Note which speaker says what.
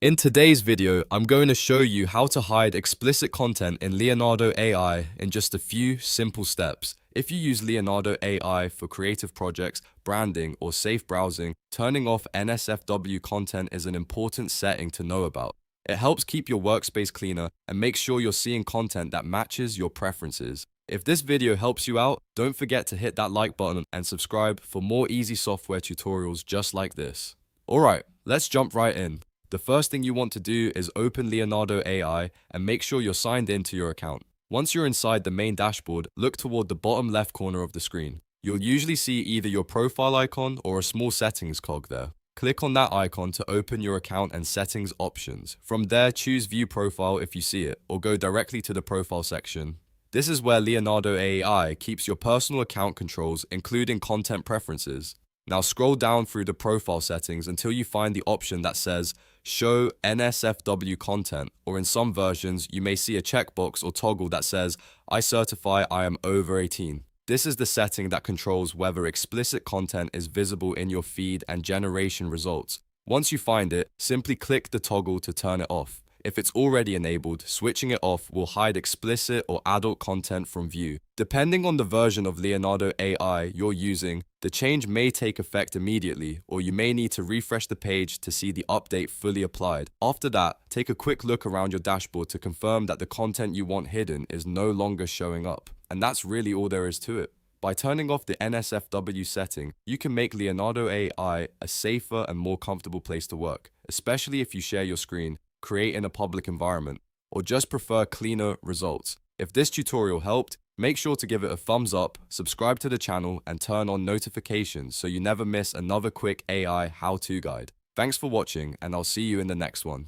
Speaker 1: In today's video, I'm going to show you how to hide explicit content in Leonardo AI in just a few simple steps. If you use Leonardo AI for creative projects, branding, or safe browsing, turning off NSFW content is an important setting to know about. It helps keep your workspace cleaner and make sure you're seeing content that matches your preferences. If this video helps you out, don't forget to hit that like button and subscribe for more easy software tutorials just like this. Alright, let's jump right in. The first thing you want to do is open Leonardo AI and make sure you're signed into your account. Once you're inside the main dashboard, look toward the bottom left corner of the screen. You'll usually see either your profile icon or a small settings cog there. Click on that icon to open your account and settings options. From there, choose View Profile if you see it, or go directly to the Profile section. This is where Leonardo AI keeps your personal account controls, including content preferences. Now scroll down through the profile settings until you find the option that says Show NSFW content, or in some versions, you may see a checkbox or toggle that says I certify I am over 18. This is the setting that controls whether explicit content is visible in your feed and generation results. Once you find it, simply click the toggle to turn it off. If it's already enabled, switching it off will hide explicit or adult content from view. Depending on the version of Leonardo AI you're using, the change may take effect immediately, or you may need to refresh the page to see the update fully applied. After that, take a quick look around your dashboard to confirm that the content you want hidden is no longer showing up. And that's really all there is to it. By turning off the NSFW setting, you can make Leonardo AI a safer and more comfortable place to work, especially if you share your screen, create in a public environment, or just prefer cleaner results. If this tutorial helped, make sure to give it a thumbs up, subscribe to the channel, and turn on notifications so you never miss another quick AI how-to guide. Thanks for watching, and I'll see you in the next one.